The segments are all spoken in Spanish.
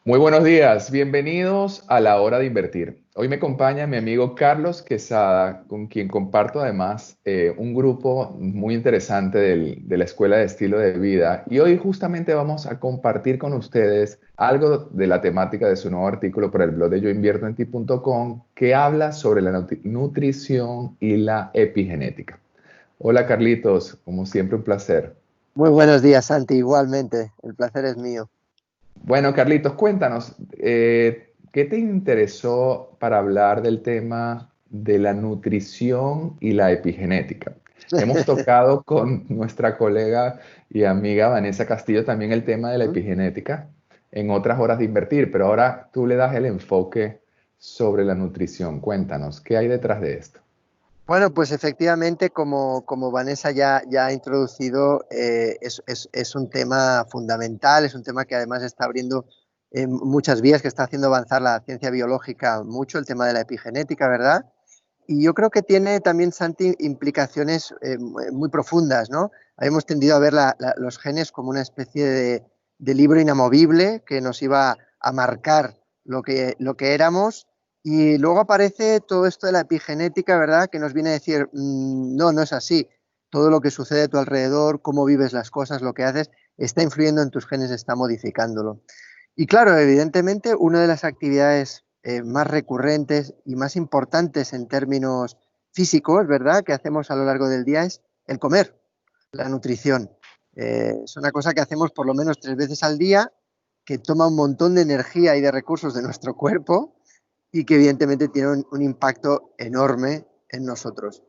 Muy buenos días, bienvenidos a la hora de invertir. Hoy me acompaña mi amigo Carlos Quesada, con quien comparto además un grupo muy interesante de la Escuela de Estilo de Vida. Y hoy justamente vamos a compartir con ustedes algo de la temática de su nuevo artículo para el blog de yoinviertoenti.com que habla sobre la nutrición y la epigenética. Hola Carlitos, como siempre un placer. Muy buenos días, Santi. Igualmente, el placer es mío. Bueno, Carlitos, cuéntanos, ¿qué te interesó para hablar del tema de la nutrición y la epigenética? Hemos tocado con nuestra colega y amiga Vanessa Castillo también el tema de la ¿Mm? epigenética en otras horas de invertir, pero ahora tú le das el enfoque sobre la nutrición. Cuéntanos, ¿qué hay detrás de esto? Bueno, pues efectivamente, como Vanessa ya ha introducido, es un tema fundamental, es un tema que además está abriendo muchas vías, que está haciendo avanzar la ciencia biológica mucho, el tema de la epigenética, ¿verdad? Y yo creo que tiene también, Santi, implicaciones muy profundas, ¿no? Habíamos tendido a ver los genes como una especie de libro inamovible que nos iba a marcar lo que éramos, y luego aparece todo esto de la epigenética, ¿verdad? Que nos viene a decir, no, no es así. Todo lo que sucede a tu alrededor, cómo vives las cosas, lo que haces, está influyendo en tus genes, está modificándolo. Y claro, evidentemente, una de las actividades más recurrentes y más importantes en términos físicos, ¿verdad?, que hacemos a lo largo del día es el comer, la nutrición. Es una cosa que hacemos por lo menos 3 veces al día, que toma un montón de energía y de recursos de nuestro cuerpo y que evidentemente tiene un impacto enorme en nosotros.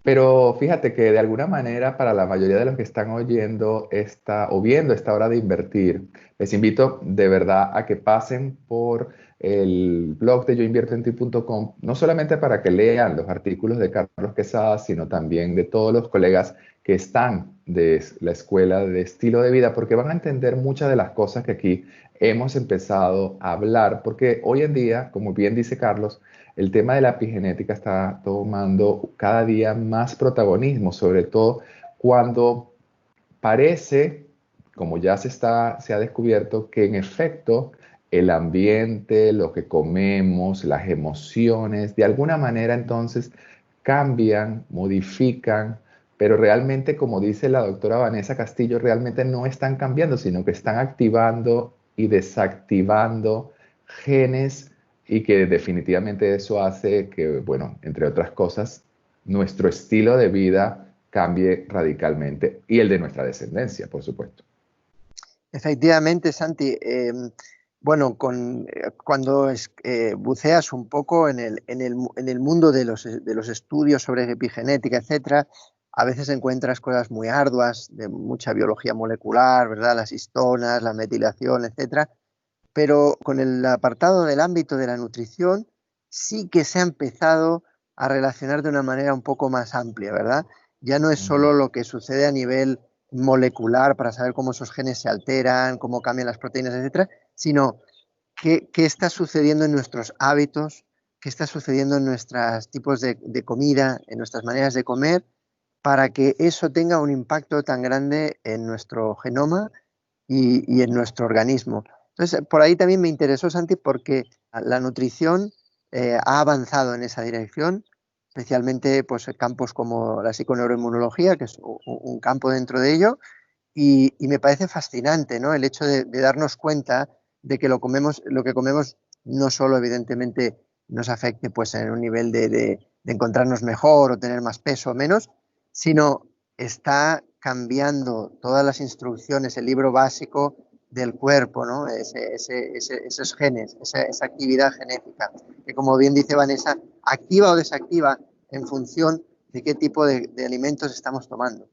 Pero fíjate que de alguna manera para la mayoría de los que están oyendo esta o viendo esta hora de invertir, les invito de verdad a que pasen por el blog de yoinviertoenti.com, no solamente para que lean los artículos de Carlos Quesada, sino también de todos los colegas que están de la Escuela de Estilo de Vida, porque van a entender muchas de las cosas que aquí hemos empezado a hablar, porque hoy en día, como bien dice Carlos, el tema de la epigenética está tomando cada día más protagonismo, sobre todo cuando parece, como ya se ha descubierto, que en efecto el ambiente, lo que comemos, las emociones, de alguna manera entonces cambian, modifican, pero realmente, como dice la doctora Vanessa Castillo, realmente no están cambiando, sino que están activando y desactivando genes y que definitivamente eso hace que, bueno, entre otras cosas, nuestro estilo de vida cambie radicalmente y el de nuestra descendencia, por supuesto. Efectivamente, Santi. Bueno, cuando buceas un poco en el mundo de los estudios sobre epigenética, etcétera, a veces encuentras cosas muy arduas, de mucha biología molecular, ¿verdad? Las histonas, la metilación, etcétera. Pero con el apartado del ámbito de la nutrición, sí que se ha empezado a relacionar de una manera un poco más amplia, ¿verdad? Ya no es Ujú. solo lo que sucede a nivel molecular para saber cómo esos genes se alteran, cómo cambian las proteínas, etcétera, sino qué está sucediendo en nuestros hábitos, qué está sucediendo en nuestros tipos de comida, en nuestras maneras de comer, para que eso tenga un impacto tan grande en nuestro genoma y en nuestro organismo. Entonces, por ahí también me interesó, Santi, porque la nutrición ha avanzado en esa dirección, especialmente pues, campos como la psiconeuroinmunología, que es un campo dentro de ello, y me parece fascinante, ¿no?, el hecho de darnos cuenta de que lo que comemos no solo evidentemente nos afecte pues, en un nivel de encontrarnos mejor o tener más peso o menos, sino está cambiando todas las instrucciones, el libro básico del cuerpo, ¿no? Esos genes, esa actividad genética, que como bien dice Vanessa, activa o desactiva en función de qué tipo de alimentos estamos tomando.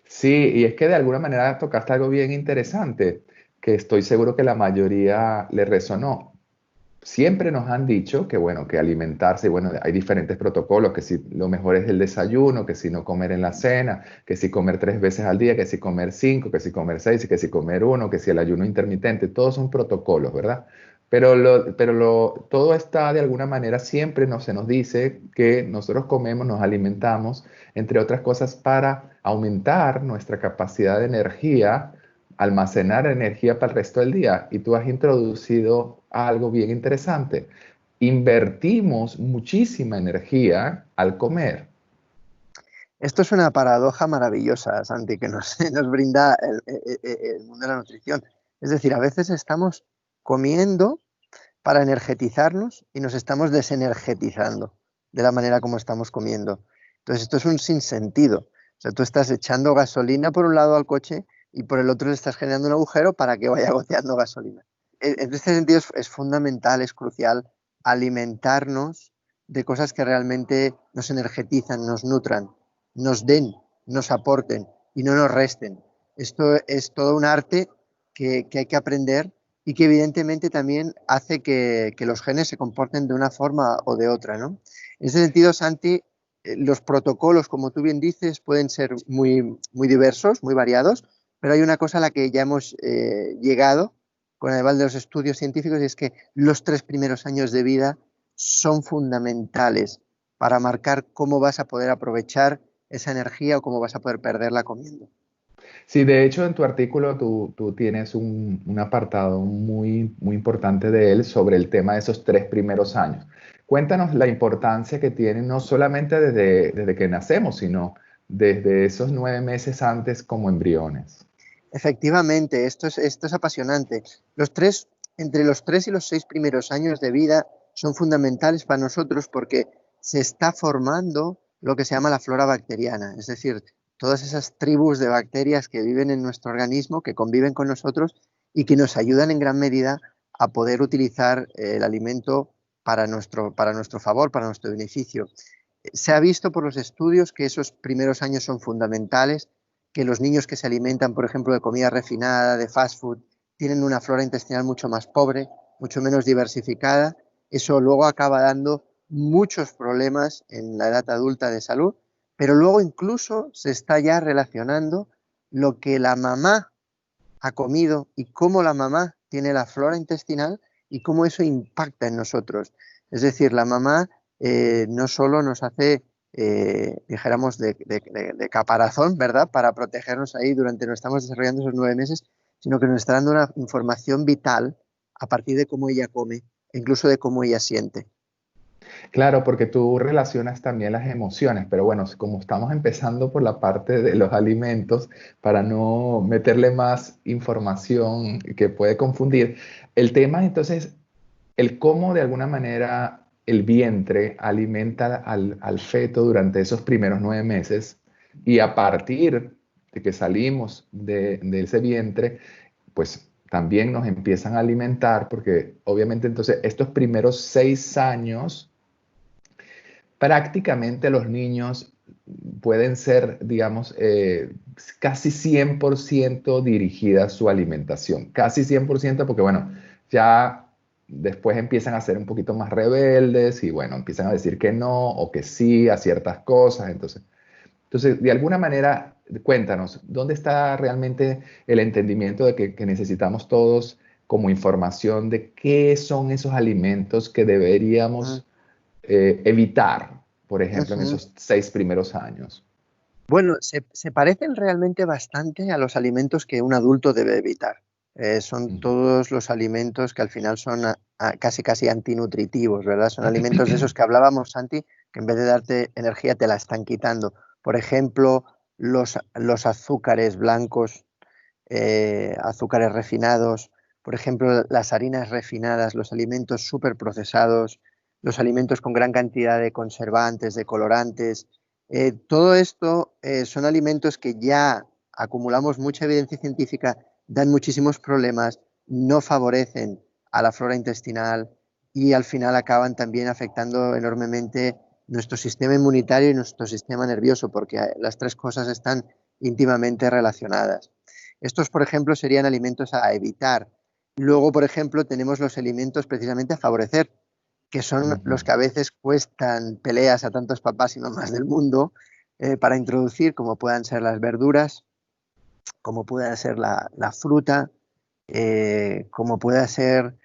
Sí, y es que de alguna manera tocaste algo bien interesante, que estoy seguro que la mayoría le resonó. Siempre nos han dicho que, bueno, que alimentarse, bueno, hay diferentes protocolos, que si lo mejor es el desayuno, que si no comer en la cena, que si comer 3 veces al día, que si comer cinco, que si comer seis, que si comer uno, que si el ayuno intermitente, todos son protocolos, ¿verdad? Todo está de alguna manera, siempre se nos dice que nosotros comemos, nos alimentamos, entre otras cosas, para aumentar nuestra capacidad de energía, almacenar energía para el resto del día. Y tú has introducido algo bien interesante. Invertimos muchísima energía al comer. Esto es una paradoja maravillosa, Santi, que nos brinda el mundo de la nutrición. Es decir, a veces estamos comiendo para energetizarnos y nos estamos desenergetizando de la manera como estamos comiendo. Entonces, esto es un sinsentido. O sea, tú estás echando gasolina por un lado al coche y por el otro le estás generando un agujero para que vaya goteando gasolina. En este sentido es fundamental, es crucial alimentarnos de cosas que realmente nos energetizan, nos nutran, nos den, nos aporten y no nos resten. Esto es todo un arte que hay que aprender y que evidentemente también hace que los genes se comporten de una forma o de otra, ¿no? En ese sentido, Santi, los protocolos, como tú bien dices, pueden ser muy diversos, muy variados, pero hay una cosa a la que ya hemos llegado con el aval de los estudios científicos y es que los 3 primeros años de vida son fundamentales para marcar cómo vas a poder aprovechar esa energía o cómo vas a poder perderla comiendo. Sí, de hecho, en tu artículo tú tienes un apartado muy importante de él sobre el tema de esos 3 primeros años. Cuéntanos la importancia que tienen no solamente desde que nacemos, sino desde esos 9 meses antes como embriones. Efectivamente, esto es apasionante. Entre los 3 y los 6 primeros años de vida son fundamentales para nosotros porque se está formando lo que se llama la flora bacteriana, es decir, todas esas tribus de bacterias que viven en nuestro organismo, que conviven con nosotros y que nos ayudan en gran medida a poder utilizar el alimento para nuestro favor, para nuestro beneficio. Se ha visto por los estudios que esos primeros años son fundamentales, que los niños que se alimentan, por ejemplo, de comida refinada, de fast food, tienen una flora intestinal mucho más pobre, mucho menos diversificada. Eso luego acaba dando muchos problemas en la edad adulta de salud, pero luego incluso se está ya relacionando lo que la mamá ha comido y cómo la mamá tiene la flora intestinal y cómo eso impacta en nosotros. Es decir, la mamá no solo nos hace, dijéramos, de caparazón, ¿verdad?, para protegernos ahí durante nos estamos desarrollando esos 9 meses, sino que nos está dando una información vital a partir de cómo ella come, e incluso de cómo ella siente. Claro, porque tú relacionas también las emociones, pero bueno, como estamos empezando por la parte de los alimentos, para no meterle más información que puede confundir, el tema entonces, el cómo de alguna manera el vientre alimenta al feto durante esos primeros 9 meses y a partir de que salimos de ese vientre, pues también nos empiezan a alimentar, porque obviamente entonces estos primeros 6 años prácticamente los niños pueden ser, digamos, casi 100% dirigida su alimentación. Casi 100% porque, bueno, ya después empiezan a ser un poquito más rebeldes y, bueno, empiezan a decir que no o que sí a ciertas cosas. Entonces de alguna manera, cuéntanos, ¿dónde está realmente el entendimiento de que necesitamos todos como información de qué son esos alimentos que Mm, deberíamos evitar, por ejemplo, en ujú. esos 6 primeros años? Bueno, se parecen realmente bastante a los alimentos que un adulto debe evitar. Son Ujú. todos los alimentos que al final son casi antinutritivos, ¿verdad? Son alimentos de esos que hablábamos, Santi, que en vez de darte energía te la están quitando. Por ejemplo, los azúcares blancos, azúcares refinados, por ejemplo, las harinas refinadas, los alimentos superprocesados, los alimentos con gran cantidad de conservantes, de colorantes. Todo esto son alimentos que ya acumulamos mucha evidencia científica, dan muchísimos problemas, no favorecen a la flora intestinal y al final acaban también afectando enormemente nuestro sistema inmunitario y nuestro sistema nervioso, porque las tres cosas están íntimamente relacionadas. Estos, por ejemplo, serían alimentos a evitar. Luego, por ejemplo, tenemos los alimentos precisamente a favorecer, que son los Ujú. que a veces cuestan peleas a tantos papás y mamás del mundo para introducir, como puedan ser las verduras, como pueda ser la fruta, como pueda ser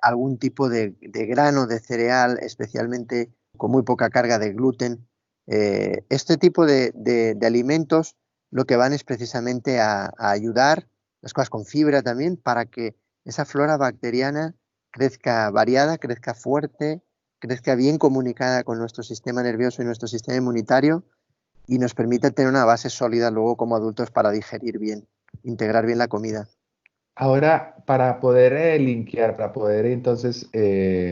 algún tipo de grano, de cereal, especialmente con muy poca carga de gluten. Este tipo de alimentos lo que van es precisamente a ayudar, las cosas con fibra también, para que esa flora bacteriana crezca variada, crezca fuerte, crezca bien comunicada con nuestro sistema nervioso y nuestro sistema inmunitario y nos permita tener una base sólida luego como adultos para digerir bien, integrar bien la comida. Ahora, para poder linkear, para poder entonces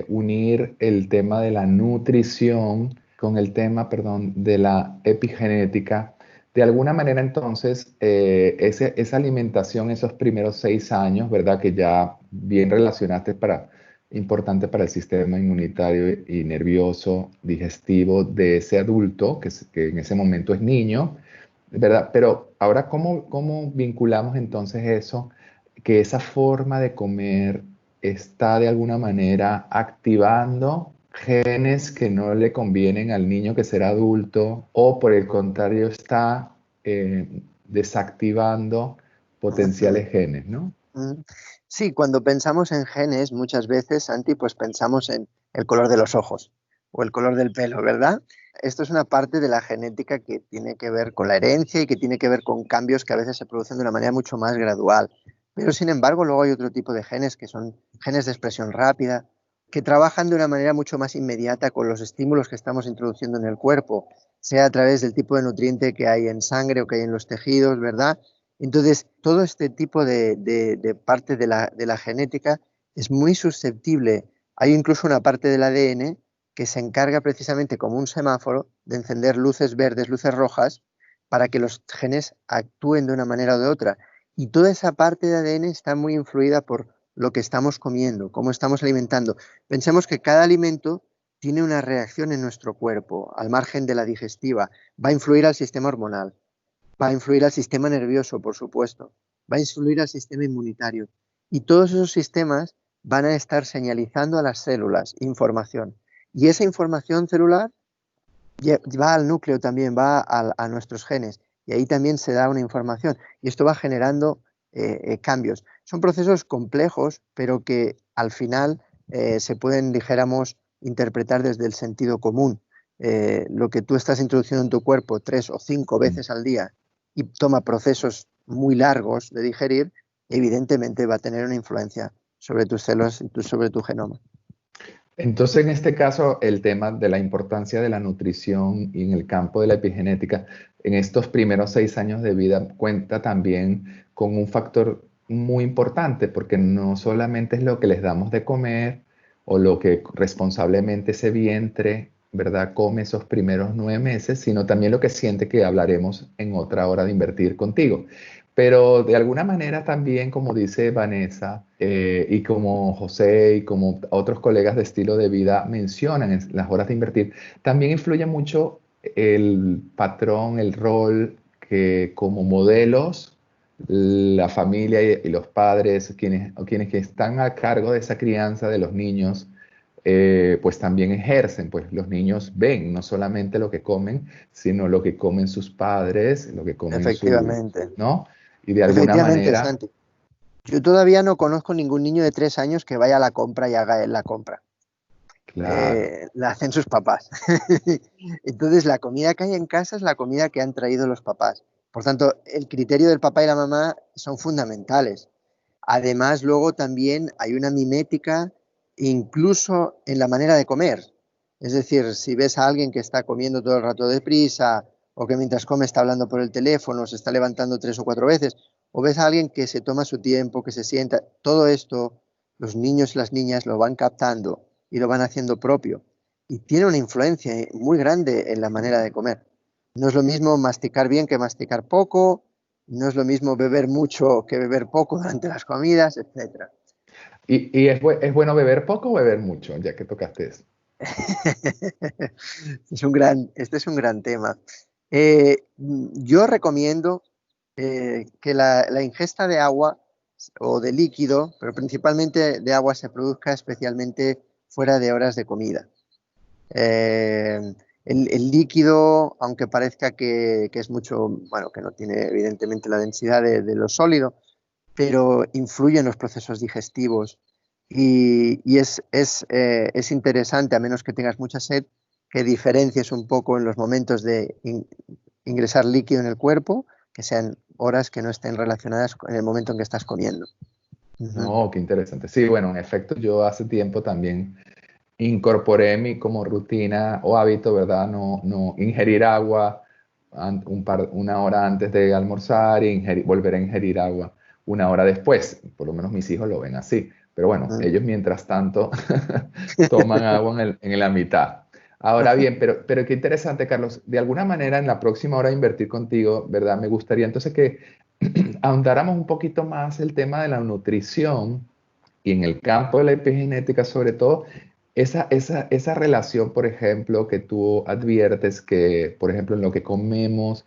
unir el tema de la nutrición con el tema, perdón, de la epigenética, de alguna manera entonces esa alimentación esos primeros 6 años, ¿verdad? Que ya bien relacionaste importante para el sistema inmunitario y nervioso, digestivo de ese adulto, que en ese momento es niño, ¿verdad? Pero ahora, ¿cómo vinculamos entonces eso? Que esa forma de comer está de alguna manera activando genes que no le convienen al niño que será adulto o por el contrario está desactivando potenciales genes, ¿no? Mm. Sí, cuando pensamos en genes, muchas veces, Santi, pues pensamos en el color de los ojos o el color del pelo, ¿verdad? Esto es una parte de la genética que tiene que ver con la herencia y que tiene que ver con cambios que a veces se producen de una manera mucho más gradual. Pero sin embargo, luego hay otro tipo de genes que son genes de expresión rápida, que trabajan de una manera mucho más inmediata con los estímulos que estamos introduciendo en el cuerpo, sea a través del tipo de nutriente que hay en sangre o que hay en los tejidos, ¿verdad? Entonces, todo este tipo de parte de la genética es muy susceptible. Hay incluso una parte del ADN que se encarga precisamente como un semáforo de encender luces verdes, luces rojas, para que los genes actúen de una manera o de otra. Y toda esa parte de ADN está muy influida por lo que estamos comiendo, cómo estamos alimentando. Pensemos que cada alimento tiene una reacción en nuestro cuerpo, al margen de la digestiva, va a influir al sistema hormonal, va a influir al sistema nervioso, por supuesto, va a influir al sistema inmunitario. Y todos esos sistemas van a estar señalizando a las células información. Y esa información celular va al núcleo también, va a nuestros genes. Y ahí también se da una información. Y esto va generando cambios. Son procesos complejos, pero que al final se pueden, dijéramos, interpretar desde el sentido común. Lo que tú estás introduciendo en tu cuerpo 3 o 5 Mm. veces al día y toma procesos muy largos de digerir, evidentemente va a tener una influencia sobre tus células y sobre tu genoma. Entonces, en este caso, el tema de la importancia de la nutrición y en el campo de la epigenética, en estos primeros 6 años de vida, cuenta también con un factor muy importante, porque no solamente es lo que les damos de comer o lo que responsablemente ese vientre, ¿verdad?, come esos primeros 9 meses, sino también lo que siente, que hablaremos en otra hora de invertir contigo. Pero de alguna manera también, como dice Vanessa, y como José y como otros colegas de estilo de vida mencionan en las horas de invertir, también influye mucho el patrón, el rol que como modelos la familia y los padres, quienes que están a cargo de esa crianza de los niños, pues también ejercen, pues los niños ven no solamente lo que comen, sino lo que comen sus padres, lo que comen Efectivamente. ¿no? Y de alguna Efectivamente, manera, Santi. Yo todavía no conozco ningún niño de 3 años que vaya a la compra y haga él la compra. claro, La hacen sus papás. Entonces, la comida que hay en casa es la comida que han traído los papás. Por tanto, el criterio del papá y la mamá son fundamentales. Además, luego también hay una mimética incluso en la manera de comer. Es decir, si ves a alguien que está comiendo todo el rato deprisa o que mientras come está hablando por el teléfono, se está levantando 3 o 4 veces, o ves a alguien que se toma su tiempo, que se sienta, todo esto los niños y las niñas lo van captando y lo van haciendo propio. Y tiene una influencia muy grande en la manera de comer. No es lo mismo masticar bien que masticar poco, no es lo mismo beber mucho que beber poco durante las comidas, etcétera. y es bueno beber poco o beber mucho, ya que tocaste eso. Este es un gran tema. Yo recomiendo que la ingesta de agua o de líquido, pero principalmente de agua, se produzca especialmente fuera de horas de comida. Eh, el líquido, aunque parezca que es mucho, bueno, que no tiene evidentemente la densidad de lo sólido, pero influye en los procesos digestivos y es interesante, a menos que tengas mucha sed, que diferencies un poco en los momentos de ingresar líquido en el cuerpo, que sean horas que no estén relacionadas con el momento en que estás comiendo. No, qué interesante. Sí, bueno, en efecto, yo hace tiempo también incorporé mi como rutina o hábito, ¿verdad? No ingerir agua una hora antes de almorzar y volver a ingerir agua una hora después. Por lo menos mis hijos lo ven así. Pero bueno, ellos mientras tanto toman agua en la mitad. Ahora bien, pero qué interesante, Carlos. De alguna manera, en la próxima hora de invertir contigo, ¿verdad? Me gustaría entonces que ahondáramos un poquito más el tema de la nutrición y en el campo de la epigenética, sobre todo, esa relación, por ejemplo, que tú adviertes que, por ejemplo, en lo que comemos,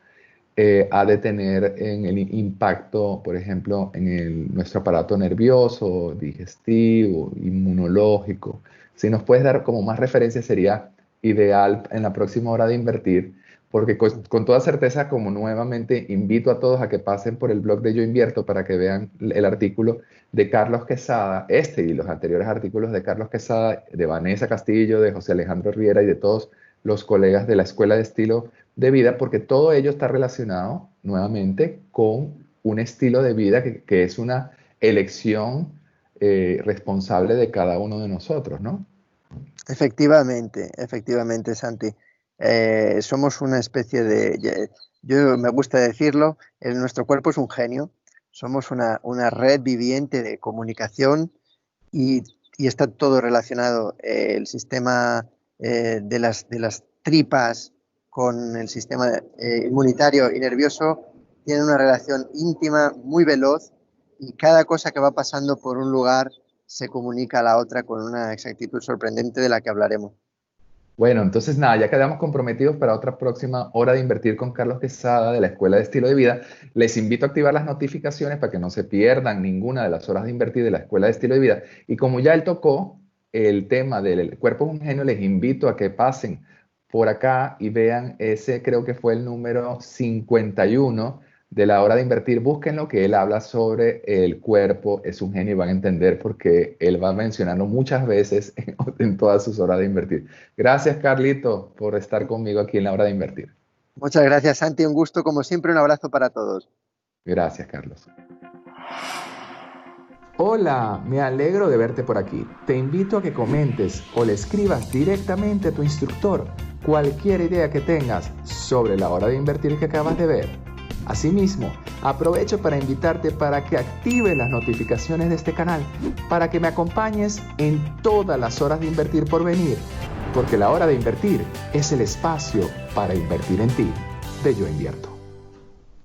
ha de tener en el impacto, por ejemplo, en nuestro aparato nervioso, digestivo, inmunológico. Si nos puedes dar como más referencias, sería ideal en la próxima hora de invertir, porque con toda certeza, como nuevamente invito a todos a que pasen por el blog de Yo Invierto para que vean el artículo de Carlos Quesada, este y los anteriores artículos de Carlos Quesada, de Vanessa Castillo, de José Alejandro Riera y de todos los colegas de la Escuela de Estilo de Vida, porque todo ello está relacionado nuevamente con un estilo de vida que es una elección responsable de cada uno de nosotros, ¿no? Efectivamente, Santi. Somos una especie yo me gusta decirlo, nuestro cuerpo es un genio, somos una red viviente de comunicación y está todo relacionado. El sistema de las tripas con el sistema inmunitario y nervioso tienen una relación íntima, muy veloz, y cada cosa que va pasando por un lugar se comunica a la otra con una exactitud sorprendente de la que hablaremos. Bueno, entonces nada, ya quedamos comprometidos para otra próxima hora de invertir con Carlos Quesada de la Escuela de Estilo de Vida. Les invito a activar las notificaciones para que no se pierdan ninguna de las horas de invertir de la Escuela de Estilo de Vida. Y como ya él tocó el tema del cuerpo es un genio, les invito a que pasen por acá y vean ese, creo que fue el número 51 de la hora de invertir. Búsquenlo, que él habla sobre el cuerpo es un genio y van a entender porque él va mencionando muchas veces en todas sus horas de invertir. Gracias, Carlito, por estar conmigo aquí en la hora de invertir. Muchas gracias, Santi. Un gusto, como siempre. Un abrazo para todos. Gracias, Carlos. Hola, me alegro de verte por aquí. Te invito a que comentes o le escribas directamente a tu instructor cualquier idea que tengas sobre la hora de invertir que acabas de ver. Asimismo, aprovecho para invitarte para que actives las notificaciones de este canal para que me acompañes en todas las horas de invertir por venir, porque la hora de invertir es el espacio para invertir en ti, de Yo Invierto.